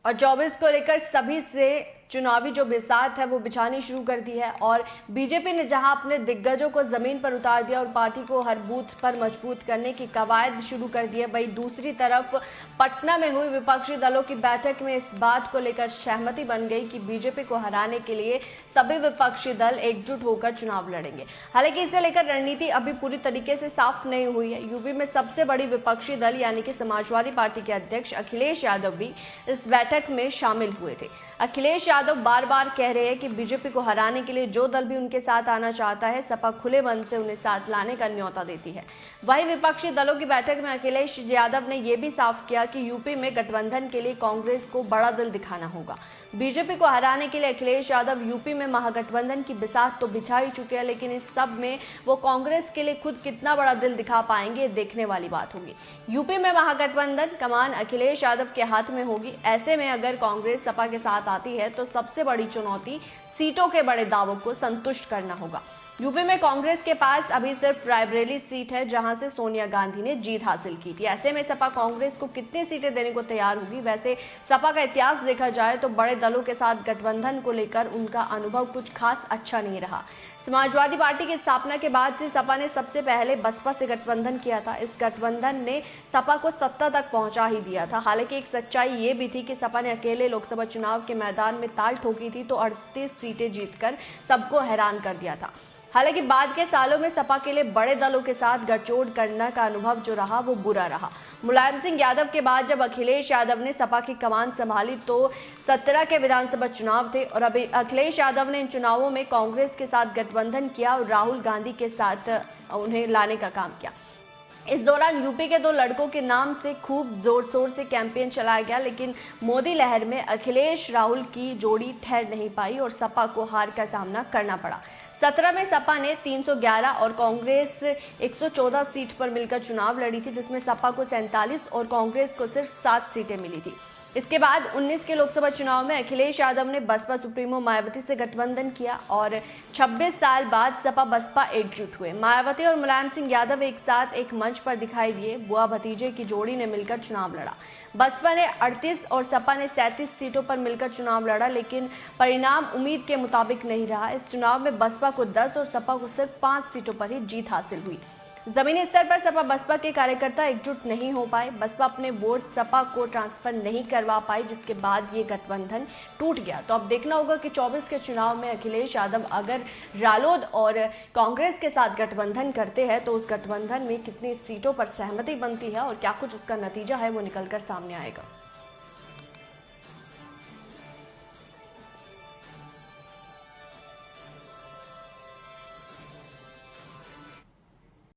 और 24 को लेकर सभी से चुनावी जो बिसात है वो बिछानी शुरू कर दी है। और बीजेपी ने जहां अपने दिग्गजों को जमीन पर उतार दिया और पार्टी को हर बूथ पर मजबूत करने की कवायद शुरू कर दी है, वहीं दूसरी तरफ पटना में हुई विपक्षी दलों की बैठक में इस बात को लेकर सहमति बन गई कि बीजेपी को हराने के लिए सभी विपक्षी दल एकजुट होकर चुनाव लड़ेंगे। हालांकि इसे लेकर रणनीति अभी पूरी तरीके से साफ नहीं हुई है। यूपी में सबसे बड़ी विपक्षी दल यानी कि समाजवादी पार्टी के अध्यक्ष अखिलेश यादव भी इस बैठक में शामिल हुए थे। अखिलेश यादव बार बार कह रहे हैं कि बीजेपी को हराने के लिए जो दल भी उनके साथ आना चाहता है, सपा खुले मन से उन्हें साथ लाने का न्योता देती है। वहीं विपक्षी दलों की बैठक में अखिलेश यादव ने यह भी साफ किया कि यूपी में गठबंधन के लिए कांग्रेस को बड़ा दिल दिखाना होगा। बीजेपी को हराने के लिए अखिलेश यादव यूपी में महागठबंधन की बिसात तो बिछा ही चुके हैं, लेकिन इस सब में वो कांग्रेस के लिए खुद कितना बड़ा दिल दिखा पाएंगे, देखने वाली बात होगी। यूपी में महागठबंधन कमान अखिलेश यादव के हाथ में होगी। ऐसे में अगर कांग्रेस सपा के साथ आती है तो सबसे बड़ी चुनौती सीटों के बड़े दावों को संतुष्ट करना होगा। यूपी में कांग्रेस के पास अभी सिर्फ रायबरेली सीट है, जहां से सोनिया गांधी ने जीत हासिल की थी। ऐसे में सपा कांग्रेस को कितनी सीटें देने को तैयार होगी। वैसे सपा का इतिहास देखा जाए तो बड़े दलों के साथ गठबंधन को लेकर उनका अनुभव कुछ खास अच्छा नहीं रहा। समाजवादी पार्टी की स्थापना के बाद से सपा ने सबसे पहले बसपा से गठबंधन किया था। इस गठबंधन ने सपा को सत्ता तक पहुंचा ही दिया था। हालांकि एक सच्चाई ये भी थी कि सपा ने अकेले लोकसभा चुनाव के मैदान में ताल ठोकी थी तो 38 सीटें जीतकर सबको हैरान कर दिया था। हालांकि बाद के सालों में सपा के लिए बड़े दलों के साथ गठजोड़ करने का अनुभव जो रहा वो बुरा रहा। मुलायम सिंह यादव के बाद जब अखिलेश यादव ने सपा की कमान संभाली तो 17 के विधानसभा चुनाव थे और अभी अखिलेश यादव ने इन चुनावों में कांग्रेस के साथ गठबंधन किया और राहुल गांधी के साथ उन्हें लाने का काम किया। इस दौरान यूपी के दो लड़कों के नाम से खूब जोर शोर से कैंपेन चलाया गया, लेकिन मोदी लहर में अखिलेश राहुल की जोड़ी ठहर नहीं पाई और सपा को हार का सामना करना पड़ा। 17 में सपा ने 311 और कांग्रेस 114 सीट पर मिलकर चुनाव लड़ी थी, जिसमें सपा को 47 और कांग्रेस को सिर्फ 7 सीटें मिली थी। इसके बाद 19 के लोकसभा चुनाव में अखिलेश यादव ने बसपा सुप्रीमो मायावती से गठबंधन किया और 26 साल बाद सपा बसपा एकजुट हुए। मायावती और मुलायम सिंह यादव एक साथ एक मंच पर दिखाई दिए। बुआ भतीजे की जोड़ी ने मिलकर चुनाव लड़ा। बसपा ने 38 और सपा ने 37 सीटों पर मिलकर चुनाव लड़ा, लेकिन परिणाम उम्मीद के मुताबिक नहीं रहा। इस चुनाव में बसपा को 10 और सपा को सिर्फ 5 सीटों पर ही जीत हासिल हुई। जमीनी स्तर पर सपा बसपा के कार्यकर्ता एकजुट नहीं हो पाए। बसपा अपने वोट सपा को ट्रांसफर नहीं करवा पाई, जिसके बाद ये गठबंधन टूट गया। तो अब देखना होगा कि 24 के चुनाव में अखिलेश यादव अगर रालोद और कांग्रेस के साथ गठबंधन करते हैं तो उस गठबंधन में कितनी सीटों पर सहमति बनती है और क्या कुछ उसका नतीजा है वो निकलकर सामने आएगा।